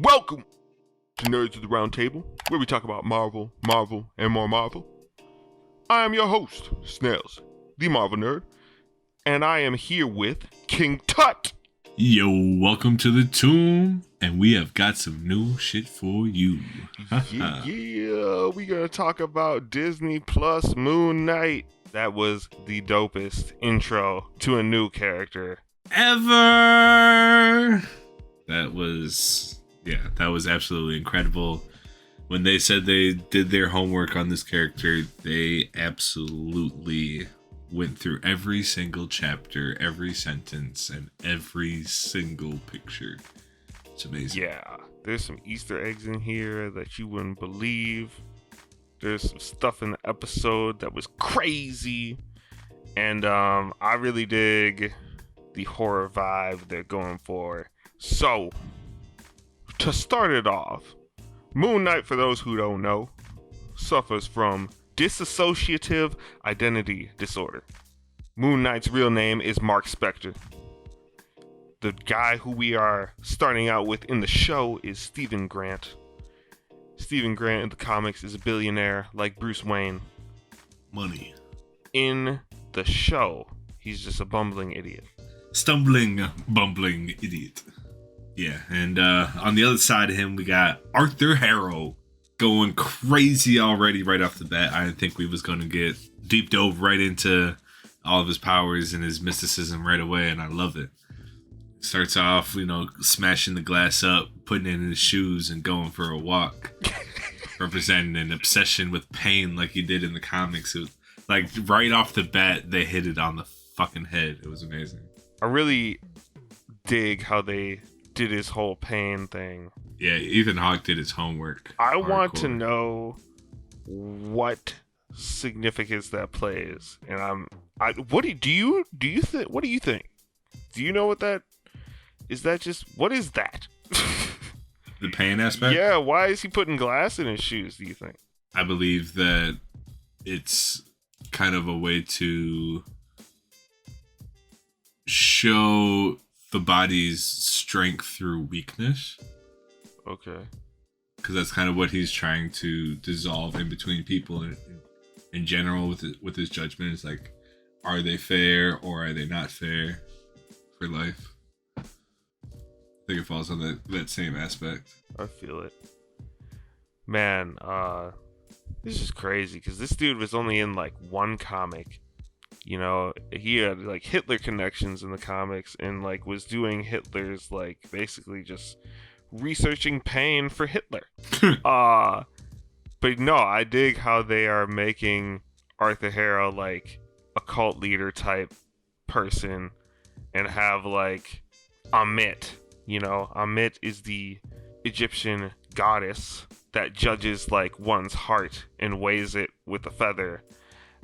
Welcome to Nerds of the Round Table, where we talk about Marvel, and more Marvel. I am your host, Snails, the Marvel Nerd, and I am here with King Tut. Yo, welcome to the tomb, and we have got some new shit for you. We're gonna talk about Disney Plus Moon Knight. That was the dopest intro to a new character ever. That was absolutely incredible. When they said they did their homework on this character, they absolutely went through every single chapter, every sentence, and every single picture. It's amazing. Yeah, there's some Easter eggs in here that you wouldn't believe. There's some stuff in the episode that was crazy. And I really dig the horror vibe they're going for. So, to start it off, Moon Knight, for those who don't know, suffers from dissociative identity disorder. Moon Knight's real name is Mark Spector. The guy who we are starting out with in the show is Stephen Grant. Stephen Grant in the comics is a billionaire like Bruce Wayne. Money. In the show, he's just a bumbling idiot. Stumbling, bumbling idiot. Yeah, and on the other side of him, we got Arthur Harrow going crazy already right off the bat. I didn't think we was going to get deep dove right into all of his powers and his mysticism right away, and I love it. Starts off, smashing the glass up, putting it in his shoes, and going for a walk, representing an obsession with pain like he did in the comics. It was, like, right off the bat, they hit it on the fucking head. It was amazing. I really dig how they did his whole pain thing. Yeah, Ethan Hawke did his homework. I want to know what significance that plays, and what do you think? What do you think? Do you know what that is? That just what is that? The pain aspect? Yeah. Why is he putting glass in his shoes? Do you think? I believe that it's kind of a way to show the body's strength through weakness. Okay. Because that's kind of what he's trying to dissolve in between people in general with his judgment. It's like, are they fair or are they not fair for life? I think it falls on that same aspect. I feel it. Man, this is crazy because this dude was only in like one comic. He had like Hitler connections in the comics and like was doing Hitler's like basically just researching pain for Hitler. But no, I dig how they are making Arthur Harrow like a cult leader type person and have like Ammit. Ammit is the Egyptian goddess that judges like one's heart and weighs it with a feather.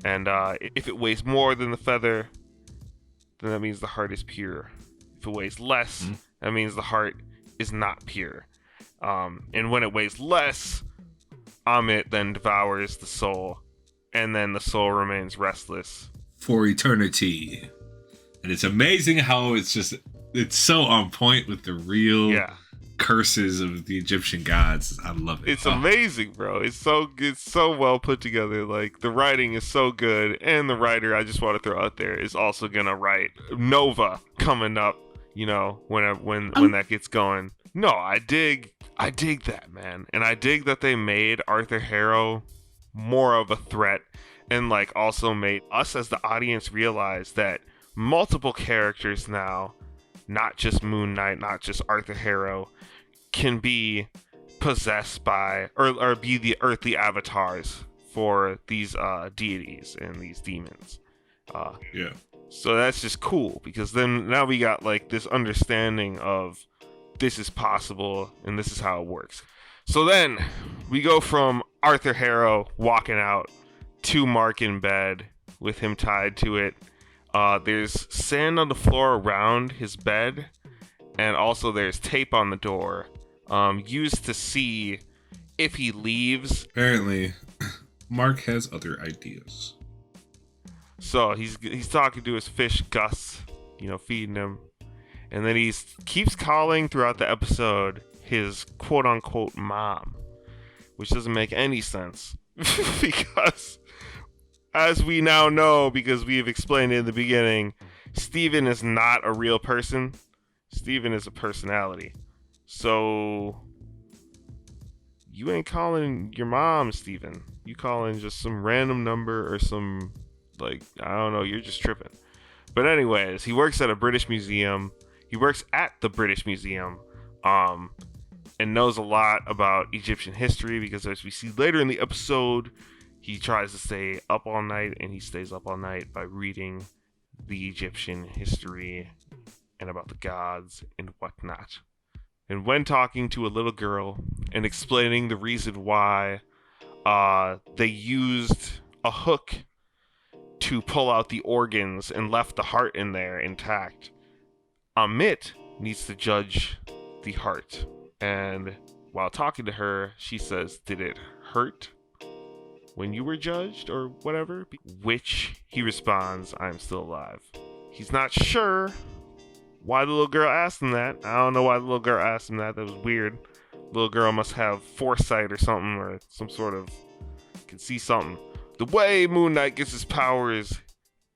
And if it weighs more than the feather, then that means the heart is pure. If it weighs less, that means the heart is not pure. And when it weighs less, Ammit then devours the soul, and then the soul remains restless for eternity. And it's amazing how it's so on point with the real curses of the Egyptian gods. I love it. It's amazing, bro. It's so well put together. Like, the writing is so good, and the writer, I just want to throw out there, is also gonna write Nova coming up. When that gets going. No, I dig that, man, and I dig that they made Arthur Harrow more of a threat, and like also made us as the audience realize that multiple characters now, not just Moon Knight, not just Arthur Harrow, can be possessed by or be the earthly avatars for these deities and these demons. So that's just cool because then now we got like this understanding of this is possible and this is how it works. So then we go from Arthur Harrow walking out to Mark in bed with him tied to it. There's sand on the floor around his bed, and also there's tape on the door, used to see if he leaves. Apparently, Mark has other ideas. So he's talking to his fish Gus, feeding him, and then he keeps calling throughout the episode his quote unquote mom, which doesn't make any sense because, as we now know, because we've explained it in the beginning, Steven is not a real person. Steven is a personality. So you ain't calling your mom Steven. You calling just some random number or some, like, I don't know, you're just tripping. But anyways, he works at a British museum. He works at the British Museum, and knows a lot about Egyptian history because, as we see later in the episode, he tries to stay up all night, and he stays up all night by reading the Egyptian history and about the gods and whatnot. And when talking to a little girl and explaining the reason why they used a hook to pull out the organs and left the heart in there intact, Amit needs to judge the heart. And while talking to her, she says, "Did it hurt when you were judged or whatever?" Which he responds, "I'm still alive." He's not sure why the little girl asked him that. I don't know why the little girl asked him that. That was weird. Little girl must have foresight or something, or some sort of, can see something. The way Moon Knight gets his powers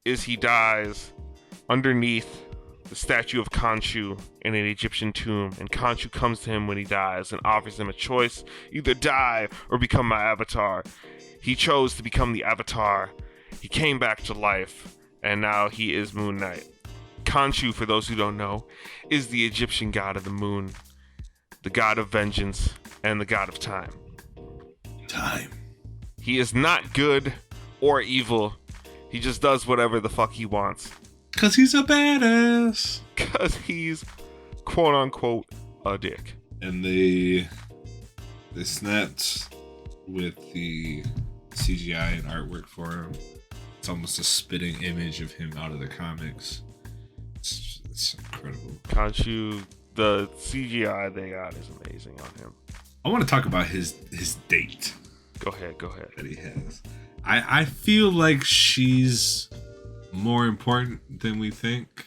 is he dies underneath the statue of Khonshu in an Egyptian tomb, and Khonshu comes to him when he dies and offers him a choice: either die or become my avatar. He chose to become the avatar. He came back to life, and now he is Moon Knight. Khonshu, for those who don't know, is the Egyptian god of the moon, the god of vengeance, and the god of time. Time. He is not good or evil. He just does whatever the fuck he wants. Cause he's a badass. Cause he's quote unquote a dick. And they snapped with the CGI and artwork for him. It's almost a spitting image of him out of the comics. It's incredible. Khonshu, the CGI they got is amazing on him. I want to talk about his date. Go ahead. That he has. I feel like she's more important than we think.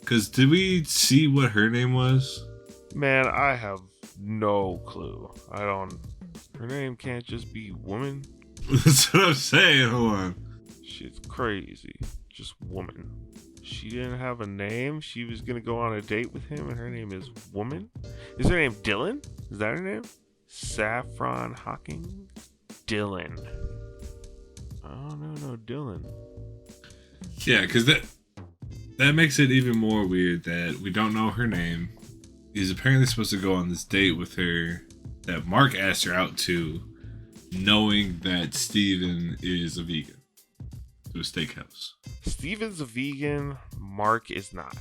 Because did we see what her name was? Man, I have no clue. Her name can't just be woman. That's what I'm saying. Hold on. Shit's crazy. Just woman. She didn't have a name. She was gonna go on a date with him, and her name is Woman. Is her name Dylan? Is that her name? Saffron Hawking? Dylan. Oh, no, Dylan. Yeah, because that makes it even more weird that we don't know her name. He's apparently supposed to go on this date with her that Mark asked her out to, knowing that Steven is a vegan. To a steakhouse. Steven's a vegan. Mark is not.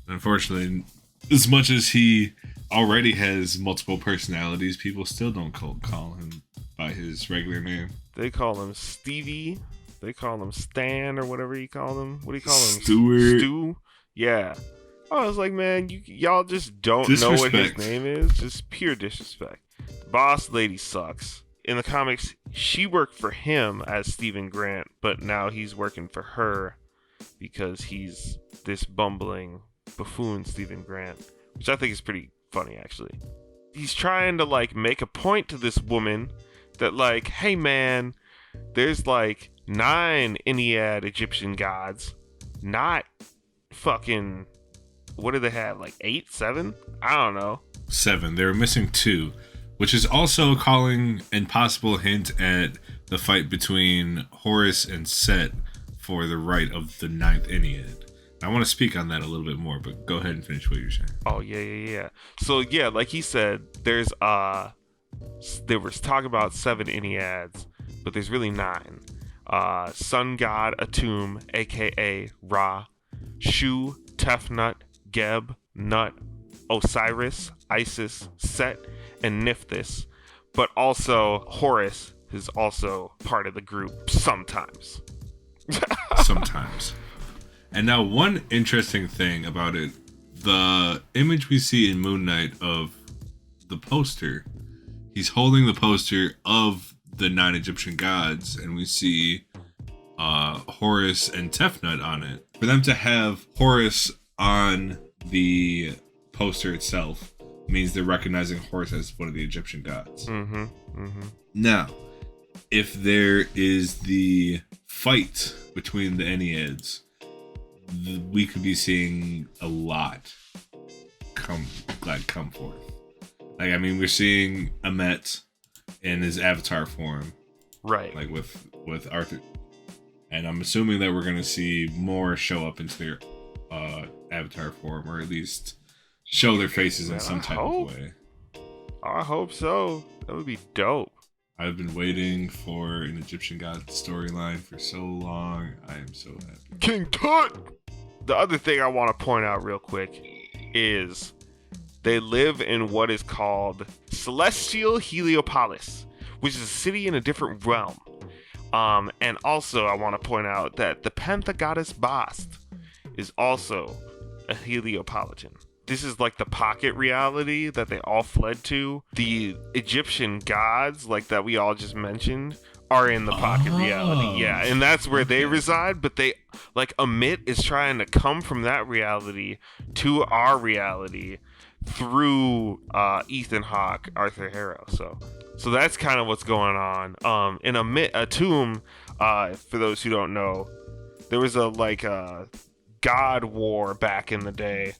Unfortunately, as much as he already has multiple personalities, people still don't call him by his regular name. They call him Stevie. They call him Stan or whatever you call him. What do you call him? Stuart. Stu? Yeah. I was like, man, y'all just don't know what his name is. Just pure disrespect. Boss lady sucks. In the comics, she worked for him as Stephen Grant, but now he's working for her because he's this bumbling buffoon Stephen Grant, which I think is pretty funny, actually. He's trying to, like, make a point to this woman that, like, hey, man, there's, like, 9 Ennead Egyptian gods, not fucking, what do they have, like 8, 7? I don't know. 7. They were missing 2. Which is also calling an possible hint at the fight between Horus and Set for the right of the 9th Ennead. I want to speak on that a little bit more, but go ahead and finish what you're saying. Oh, yeah. So, yeah, like he said, there was talk about 7 Enneads, but there's really 9. Sun God Atum, a.k.a. Ra, Shu, Tefnut, Geb, Nut, Osiris, Isis, Set, and Nephthys, but also Horus is also part of the group sometimes. Sometimes. And now one interesting thing about it, the image we see in Moon Knight of the poster, he's holding the poster of the 9 Egyptian gods, and we see Horus and Tefnut on it. For them to have Horus on the poster itself means they're recognizing Horus as one of the Egyptian gods. Mm-hmm. Mm-hmm. Now, if there is the fight between the Enneads, we could be seeing a lot come forth. Like, I mean, we're seeing Ammit in his avatar form, right? Like with Arthur, and I'm assuming that we're gonna see more show up into their avatar form, or at least show their faces in some type of way. I hope so. That would be dope. I've been waiting for an Egyptian god storyline for so long. I am so happy. King Tut! The other thing I want to point out real quick is they live in what is called Celestial Heliopolis, which is a city in a different realm. And also I want to point out that the Panther goddess Bast is also a Heliopolitan. This is like the pocket reality that they all fled to. The Egyptian gods, like that we all just mentioned, are in the pocket reality. Yeah, and that's where they reside. But they, like, Ammit is trying to come from that reality to our reality through Ethan Hawke, Arthur Harrow. So that's kind of what's going on. In Atum, for those who don't know, there was a god war back in the day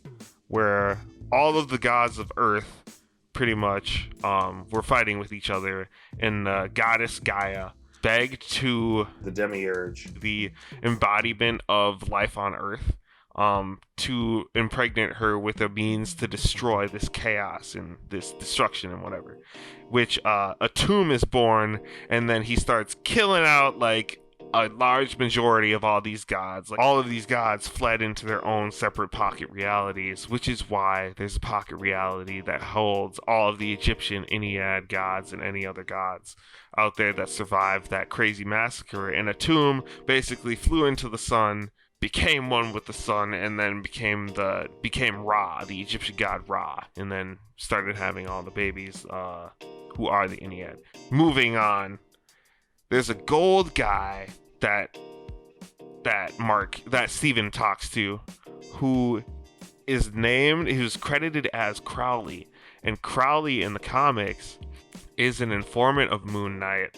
where all of the gods of Earth pretty much were fighting with each other, and goddess Gaia begged to the demiurge, the embodiment of life on Earth, to impregnate her with a means to destroy this chaos and this destruction and whatever. Which Atum is born, and then he starts killing out like a large majority of all these gods. Like, all of these gods fled into their own separate pocket realities, which is why there's a pocket reality that holds all of the Egyptian Ennead gods and any other gods out there that survived that crazy massacre. And Atum basically flew into the sun, became one with the sun, and then became Ra, the Egyptian god Ra, and then started having all the babies who are the Ennead. Moving on, there's a gold guy that Steven talks to, who was credited as Crowley, and Crowley in the comics is an informant of Moon Knight,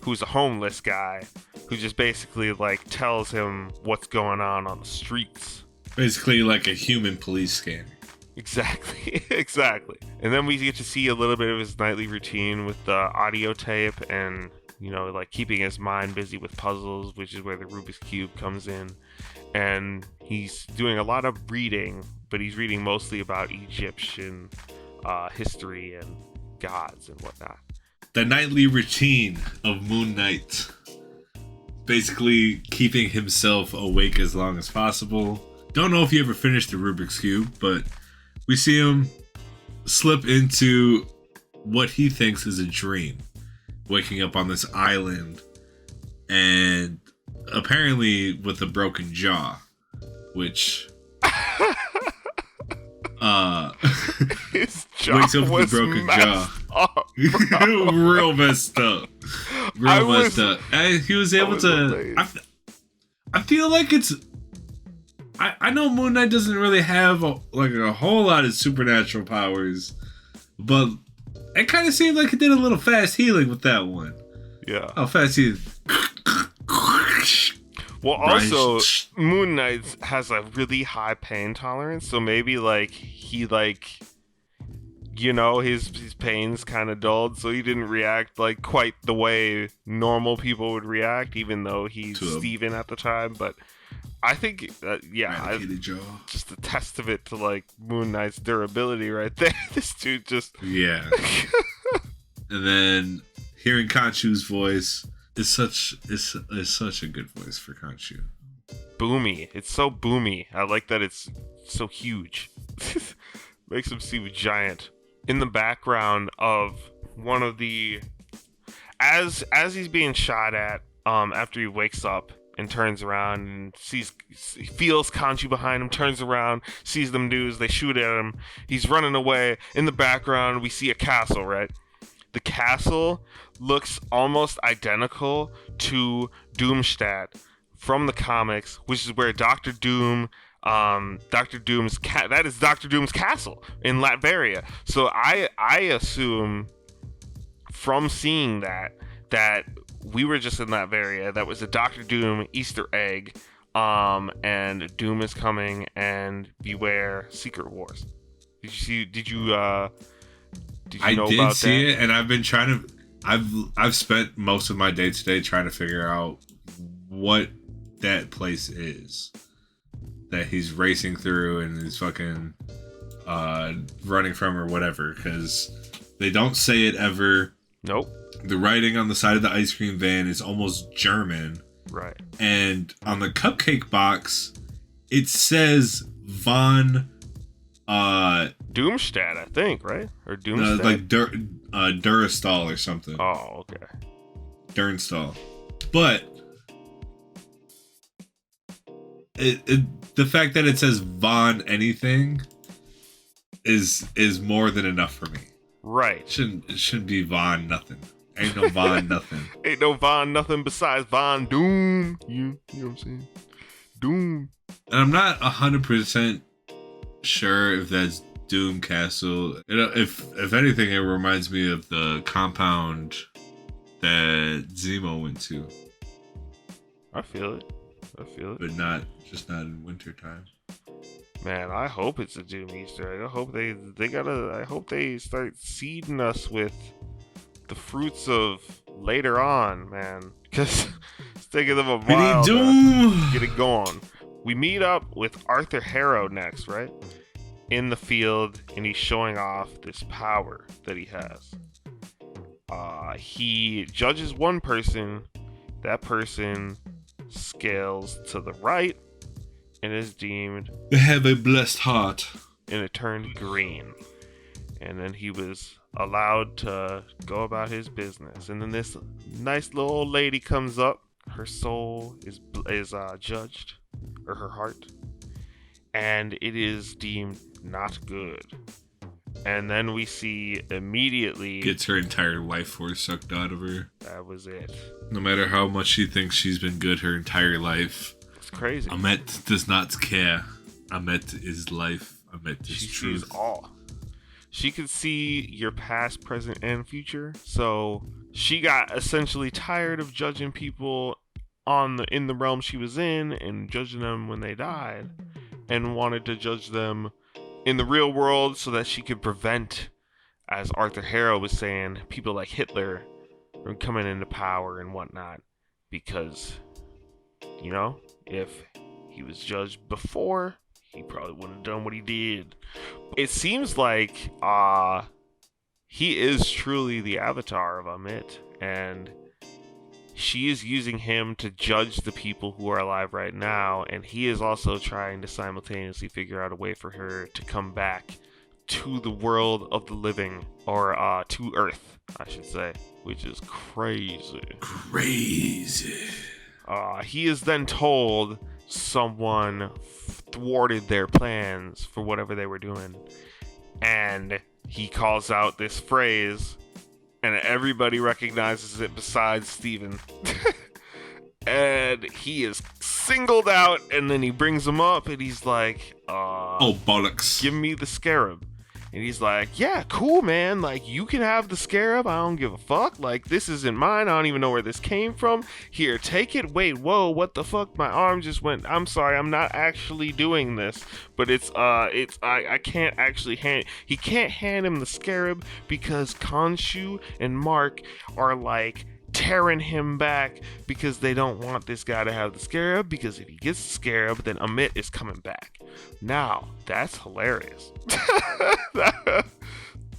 who's a homeless guy who just basically like tells him what's going on the streets. Basically like a human police scanner. Exactly. And then we get to see a little bit of his nightly routine with the audio tape and, you know, like keeping his mind busy with puzzles, which is where the Rubik's Cube comes in. And he's doing a lot of reading, but he's reading mostly about Egyptian history and gods and whatnot. The nightly routine of Moon Knight. Basically keeping himself awake as long as possible. Don't know if he ever finished the Rubik's Cube, but we see him slip into what he thinks is a dream. Waking up on this island and apparently with a broken jaw, which his jaw wakes up with was a broken messed jaw. up, Real messed up. He was able to. I feel like it's. I know Moon Knight doesn't really have a whole lot of supernatural powers, but it kind of seemed like he did a little fast healing with that one. Yeah. How fast he. Well, also, Moon Knight has a really high pain tolerance, so maybe like he his pain's kind of dulled, so he didn't react like quite the way normal people would react, even though he's Steven at the time. But I think, just a testament to like Moon Knight's durability right there. This dude just and then hearing Khonshu's voice is such a good voice for Khonshu. Boomy. It's so boomy. I like that it's so huge. Makes him seem giant. In the background of one of the, as he's being shot at, after he wakes up and turns around and feels Khonshu behind him, turns around, sees them dudes, they shoot at him, he's running away. In the background, we see a castle, right? The castle looks almost identical to Doomstadt from the comics, which is where Doctor Doom Dr. Doom's that is Dr. Doom's castle in Latveria. So I assume from seeing that we were just in Latveria. That was a Dr. Doom Easter egg. And Doom is coming, and beware Secret Wars. Did you know I did about see that? it, and I've been trying to. I've spent most of my day today trying to figure out what that place is that he's racing through and is fucking running from or whatever, because they don't say it ever. Nope. The writing on the side of the ice cream van is almost German. Right. And on the cupcake box, it says von Doomstadt, I think, right? Or Doomstadt? like Durastall or something. Oh, okay. Durnstall. But the fact that it says von anything is more than enough for me. Right. It shouldn't be von nothing. Ain't no von nothing. Ain't no Von nothing besides Von Doom. You know what I'm saying? Doom. And I'm not 100% sure if that's Doom Castle. If anything, it reminds me of the compound that Zemo went to. I feel it. But not in wintertime. Man, I hope it's a Doom Easter egg. I hope I hope they start seeding us with the fruits of later on, man. Because it's taking them a while to get it going. We meet up with Arthur Harrow next, right? In the field, and he's showing off this power that he has. He judges one person. That person scales to the right and is deemed They have a blessed heart. and it turned green. And then he was allowed to go about his business. And then this nice little old lady comes up. Her soul is judged, or her heart, and it is deemed not good. And then we see immediately Gets her entire life force sucked out of her. that was it. No matter how much she thinks she's been good her entire life, It's crazy. Amet does not care. Amet is life. Amet is She truth. sees all. She could see your past, present, and future. So she got essentially tired of judging people in the realm she was in and judging them when they died, and wanted to judge them in the real world so that she could prevent, as Arthur Harrow was saying, people like Hitler from coming into power and whatnot. Because, you know, if he was judged before, he probably wouldn't have done what he did. It seems like he is truly the avatar of Amit, and she is using him to judge the people who are alive right now, and he is also trying to simultaneously figure out a way for her to come back to the world of the living, or to Earth, I should say, which is crazy. Crazy. He is then told someone thwarted their plans for whatever they were doing, and he calls out this phrase, and everybody recognizes it besides Steven. And he is singled out, and then he brings him up, and he's like, Oh, bollocks. give me the scarab. And he's like, yeah, cool, man. Like, you can have the scarab. I don't give a fuck. Like, this isn't mine. I don't even know where this came from. Here, take it. Wait, whoa, what the fuck? My arm just went. I'm sorry. I'm not actually doing this. But I can't actually he can't hand him the scarab because Khonshu and Mark are like tearing him back because they don't want this guy to have the scarab, because if he gets the scarab, then Amit is coming back. Now, that's hilarious.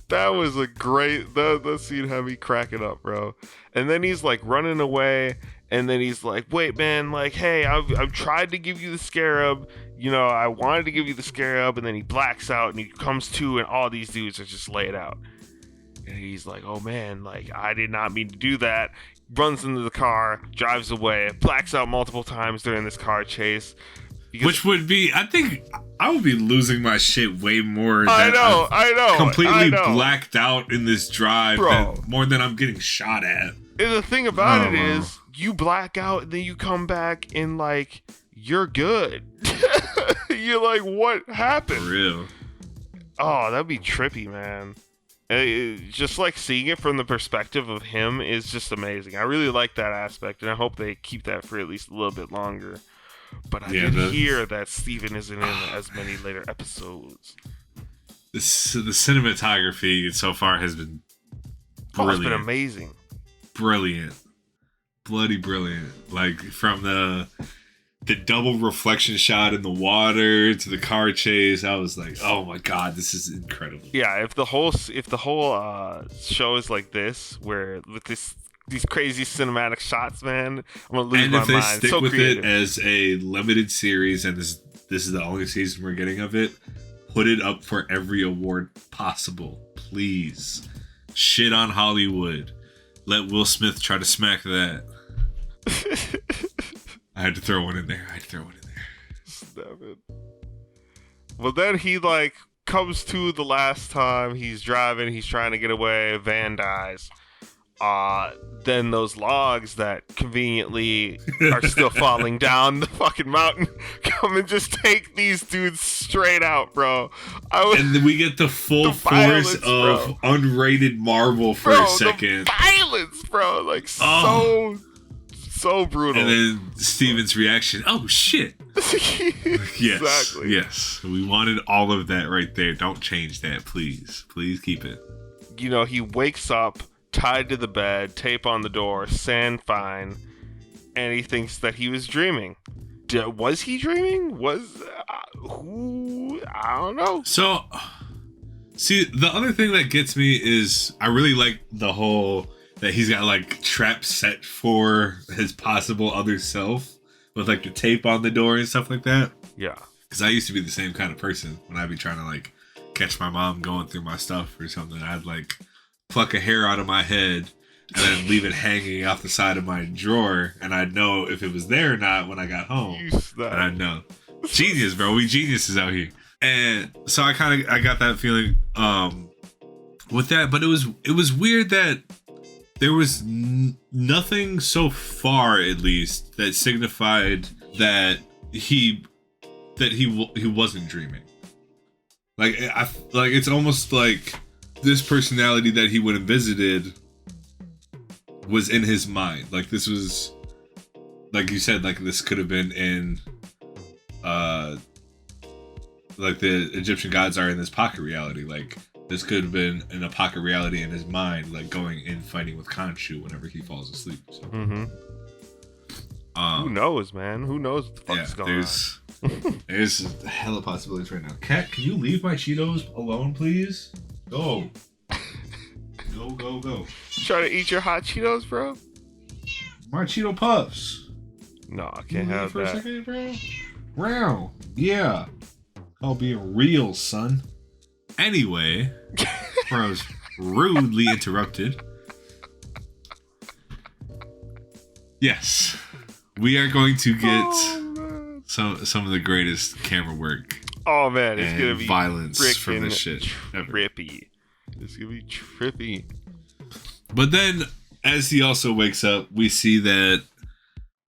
That was a great, that scene had me cracking up, bro. And then he's like running away, and then he's like, wait, man, like, hey, I've tried to give you the scarab, you know, I wanted to give you the scarab, and then he blacks out, and he comes to, and all these dudes are just laid out. And he's like, oh man, like, I did not mean to do that. Runs into the car, drives away, blacks out multiple times during this car chase. Which would be, I think, I would be losing my shit way more. I know. Completely blacked out in this drive, Bro. more than I'm getting shot at. And the thing about it is, you black out, and then you come back in, like, you're good. You're like, what happened? For real. Oh, that'd be trippy, man. Just like seeing it from the perspective of him is just amazing. I really like that aspect, and I hope they keep that for at least a little bit longer. But I did hear that Steven isn't in as many later episodes. The cinematography so far has been brilliant. It's been amazing. Brilliant. Bloody brilliant. Like, from the double reflection shot in the water to the car chase, I was like, oh my god, this is incredible. Yeah, if the whole show is like this, where with these crazy cinematic shots, man, I'm gonna lose my mind. And if they stick so with creative. it as a limited series, and this is the only season we're getting of it, put it up for every award possible, please. Shit on Hollywood. Let Will Smith try to smack that. I had to throw one in there. Snap it. Well, then he like comes to the last time he's driving. He's trying to get away. Van dies. Then those logs that conveniently are still falling down the fucking mountain come and just take these dudes straight out, bro. And then we get the full force of unrated Marvel for a second. The violence, bro. Like, so brutal. And then Steven's reaction, oh shit. Yes, exactly. Yes. We wanted all of that right there. Don't change that, please. Please keep it. You know, he wakes up tied to the bed, tape on the door, sand fine, and he thinks that he was dreaming. Was he dreaming? Who? I don't know. So, see, the other thing that gets me is I really like the whole that he's got like traps set for his possible other self with like the tape on the door and stuff like that. Yeah. Because I used to be the same kind of person when I'd be trying to like catch my mom going through my stuff or something. I'd like pluck a hair out of my head and then leave it hanging off the side of my drawer, and I'd know if it was there or not when I got home. And I'd know. Genius, bro. We geniuses out here. And so I got that feeling with that, but it was weird that there was nothing so far, at least, that signified that he wasn't dreaming. Like it's almost like this personality that he went and visited was in his mind. Like, this was, like you said, like this could have been in like the Egyptian gods are in this pocket reality. Like, this could have been in a pocket reality in his mind, like going in fighting with Khonshu whenever he falls asleep. So. Who knows, man? Who knows what the fuck is going on? There's a hell of possibilities right now. Cat, can you leave my Cheetos alone, please? Go. Go. Try to eat your hot Cheetos, bro? My Cheeto Puffs. No, I can't have for that. A second, bro? Wow. Yeah. I'll be real, son. Anyway, I was rudely interrupted. Yes. We are going to get some of the greatest camera work. Oh man, it's gonna be violence from this shit. Trippy. It's gonna be trippy. But then, as he also wakes up, we see that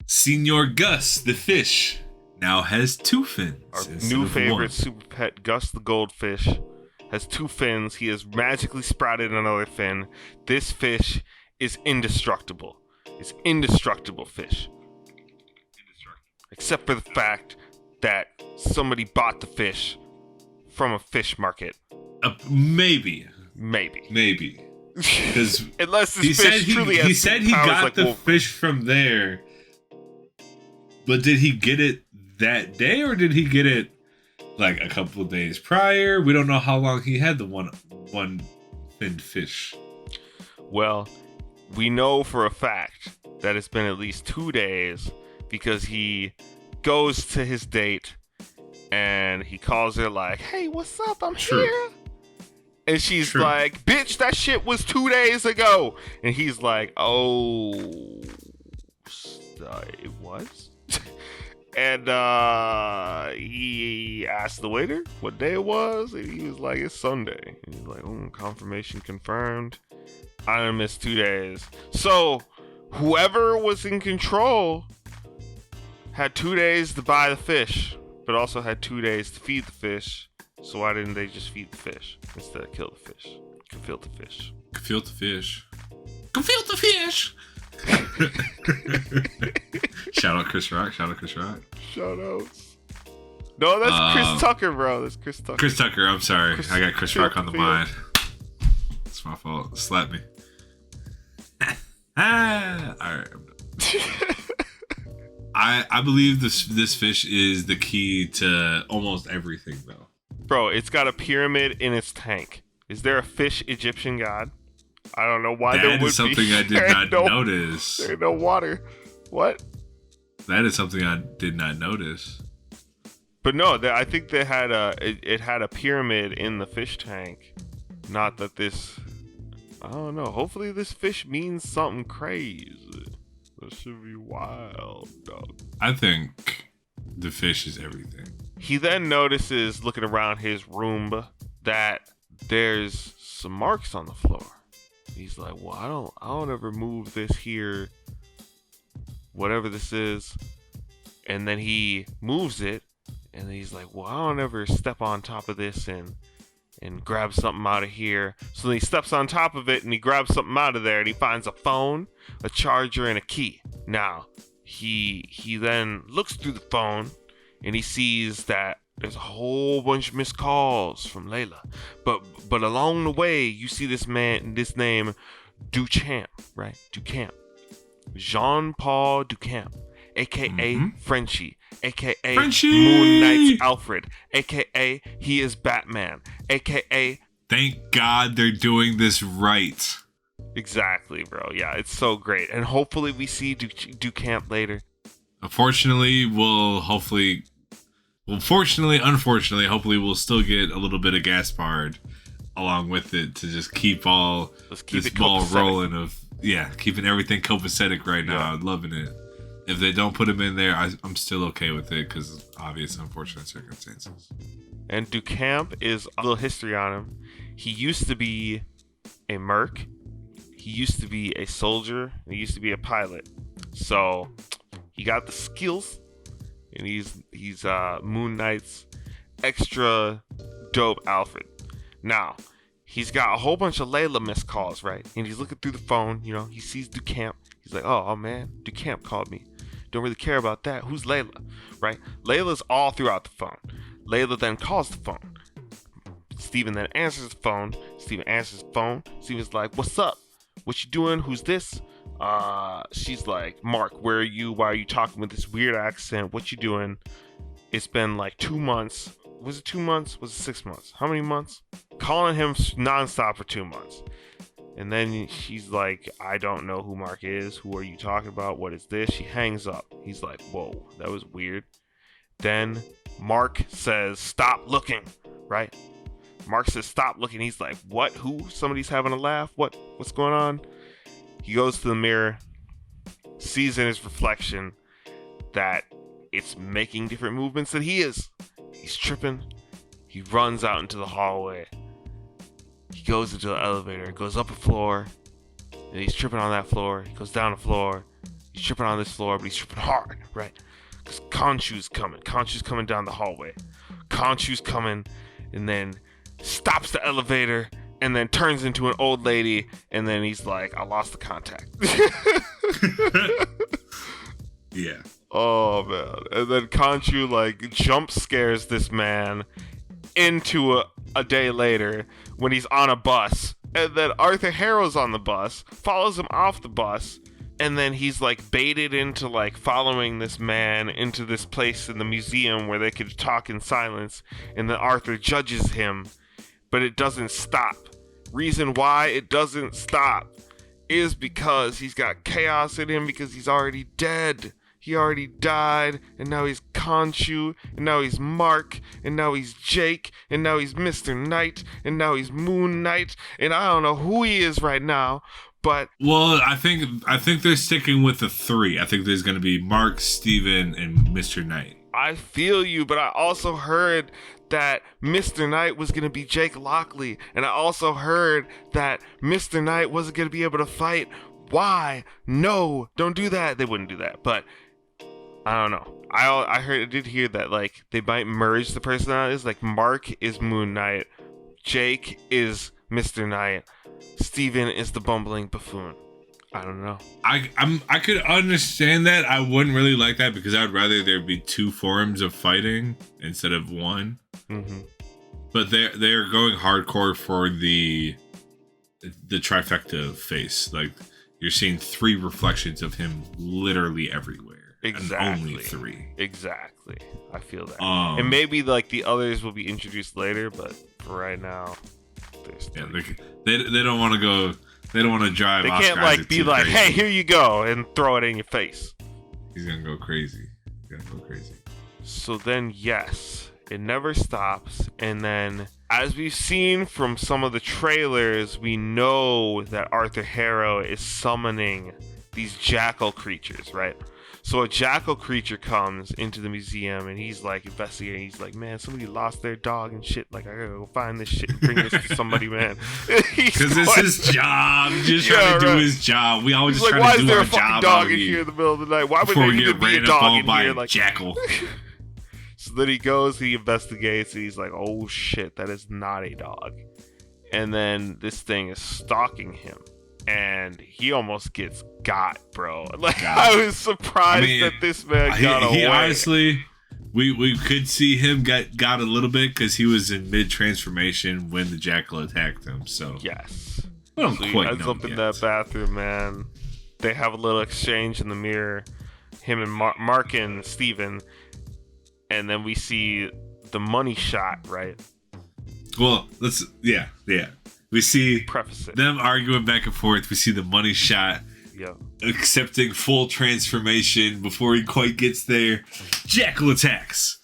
Senor Gus, the fish, now has 2 fins. Our new favorite super pet, Gus the goldfish, has 2 fins. He has magically sprouted another fin. This fish is indestructible. It's indestructible fish. Except for the fact that somebody bought the fish from a fish market. Maybe. Because unless this fish truly has he said he got like the fish from there, but did he get it that day or did he get it like a couple of days prior? We don't know how long he had the one finned fish. Well, we know for a fact that it's been at least 2 days because he goes to his date and he calls her like, "Hey, what's up? I'm here." And she's like, "Bitch, that shit was 2 days ago." And he's like, "Oh, it was?" And he asked the waiter what day it was. And he was like, "It's Sunday." And he's like, "Confirmation confirmed. I done missed 2 days." So whoever was in control had 2 days to buy the fish, but also had 2 days to feed the fish. So why didn't they just feed the fish instead of kill the fish? Gefilte fish. Gefilte fish. Gefilte fish! Shout out Chris Rock. Shout out Chris Rock. Shout outs. No, that's Chris Tucker, bro. That's Chris Tucker. Chris Tucker, I'm sorry. I got Chris Rock on the mind. It's my fault. Slap me. Alright. I believe this fish is the key to almost everything, though. Bro, it's got a pyramid in its tank. Is there a fish Egyptian god? I don't know why there would be. That is something I did not notice. There's no water. What? That is something I did not notice. But no, I think they had it had a pyramid in the fish tank. Not that this... I don't know. Hopefully this fish means something crazy. This should be wild, dog. I think the fish is everything. He then notices, looking around his room, that there's some marks on the floor. He's like, well, I don't ever move this here, whatever this is. And then he moves it, and he's like, well, I don't ever step on top of this and grab something out of here. So then he steps on top of it and he grabs something out of there, and he finds a phone, a charger, and a key. Now, he then looks through the phone and he sees that there's a whole bunch of missed calls from Layla. But along the way, you see this name, Duchamp, right? Duchamp. Jean-Paul Duchamp, a.k.a. Frenchie, a.k.a. Moon Knight's Alfred, a.k.a. he is Batman, a.k.a. Thank God they're doing this right. Exactly, bro. Yeah, it's so great. And hopefully we see Duchamp later. Unfortunately, hopefully we'll still get a little bit of Gaspard along with it to just keep this ball rolling keeping everything copacetic right now. I'm loving it. If they don't put him in there, I'm still okay with it because of obvious unfortunate circumstances. And Duchamp is a little history on him. He used to be a merc. He used to be a soldier. He used to be a pilot. So he got the skills. And he's Moon Knight's extra dope Alfred. Now, he's got a whole bunch of Layla missed calls, right? And he's looking through the phone, he sees Duchamp. He's like, oh man, Duchamp called me. Don't really care about that. Who's Layla, right? Layla's all throughout the phone. Layla then calls the phone. Steven then answers the phone. Steven's like, what's up? What you doing? Who's this? She's like, Mark, where are you? Why are you talking with this weird accent? What you doing? It's been like 2 months. Was it 2 months? Was it 6 months? How many months? Calling him nonstop for 2 months. And then she's like, I don't know who Mark is. Who are you talking about? What is this? She hangs up. He's like, whoa, that was weird. Then Mark says, stop looking, right? Mark says, stop looking. He's like, what? Who? Somebody's having a laugh? What's going on? He goes to the mirror, sees in his reflection that it's making different movements than he is. He's tripping. He runs out into the hallway. He goes into the elevator, goes up a floor, and he's tripping on that floor. He goes down a floor. He's tripping on this floor, but he's tripping hard, right? Because Khonshu's coming. Khonshu's coming down the hallway. Khonshu's coming, and then stops the elevator, and then turns into an old lady, and then he's like, I lost the contact. Yeah. Oh, man. And then Khonshu, like, jump scares this man into a day later when he's on a bus. And then Arthur Harrow's on the bus, follows him off the bus, and then he's, like, baited into, like, following this man into this place in the museum where they could talk in silence, and then Arthur judges him, but it doesn't stop. Reason why it doesn't stop is because he's got chaos in him because he's already dead. He already died, and now he's Khonshu, and now he's Mark, and now he's Jake, and now he's Mr. Knight, and now he's Moon Knight, and I don't know who he is right now, but... Well, I think they're sticking with the three. I think there's going to be Mark, Steven, and Mr. Knight. I feel you, but I also heard that Mr. Knight was going to be Jake Lockley, and I also heard that Mr. Knight wasn't going to be able to fight. Why? No, don't do that. They wouldn't do that, but I don't know. I did hear that like they might merge the personalities. Like Mark is Moon Knight, Jake is Mr. Knight, Steven is the bumbling buffoon. I don't know. I could understand that. I wouldn't really like that because I'd rather there be two forms of fighting instead of one. Mm-hmm. But they're going hardcore for the trifecta face. Like you're seeing 3 reflections of him literally everywhere. Exactly. And only 3. Exactly. I feel that. And maybe like the others will be introduced later, but for right now, there's they don't want to go. They don't want to drive. They Oscar can't like Isaac be too like, crazy. hey, here you go, and throw it in your face. He's gonna go crazy. He's gonna go crazy. So then, yes, it never stops. And then, as we've seen from some of the trailers, we know that Arthur Harrow is summoning these jackal creatures, right? So a jackal creature comes into the museum and he's like investigating. He's like, man, somebody lost their dog and shit. Like, I gotta go find this shit and bring this to somebody, man. Because it's his job. Just trying to do his job. We always just like, why to is do there our a fucking job dog in here in the middle of the night? Why would before there we even get be a ran up dog on in by here? a Like, jackal. so then he goes, he investigates, and he's like, oh shit, that is not a dog. And then this thing is stalking him. And he almost gets got, bro. Like, I was surprised that this man got away. He honestly, we could see him got a little bit because he was in mid transformation when the jackal attacked him. So yes, we don't so quite he ends know up in yet. that bathroom, man. They have a little exchange in the mirror, him and Mark and Steven. And then we see the money shot, right? Well, yeah. We see Preface it. them arguing back and forth. We see the money shot. Yeah. Accepting full transformation before he quite gets there. Jackal attacks.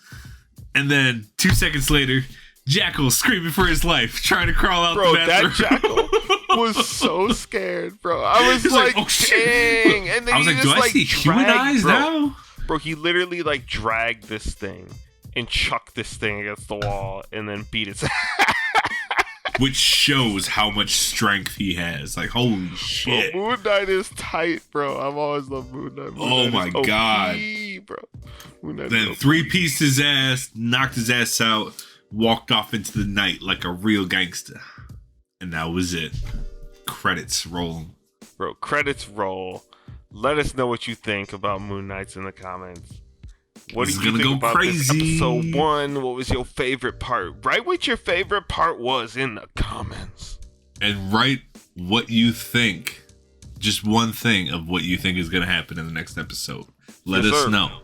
And then 2 seconds later, Jackal screaming for his life, trying to crawl out the bathroom. That Jackal was so scared, bro. I was like, oh, dang. Shit. And then I was he like, just, do I see human eyes now? Bro, he literally like dragged this thing and chucked this thing against the wall and then beat its ass. Which shows how much strength he has. Like, holy shit. Bro, Moon Knight is tight, bro. I've always loved Moon Knight. Oh my god. Bro. Moon Knight then 3-pieced his ass, knocked his ass out, walked off into the night like a real gangster. And that was it. Credits roll. Bro, credits roll. Let us know what you think about Moon Knights in the comments. What do you think about this episode 1? What was your favorite part? Write what your favorite part was in the comments. And write what you think. Just one thing of what you think is going to happen in the next episode. Let us know.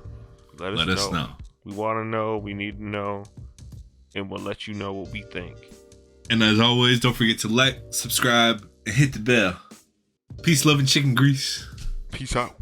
Let us know. We want to know. We need to know. And we'll let you know what we think. And as always, don't forget to like, subscribe, and hit the bell. Peace, love, and chicken grease. Peace out.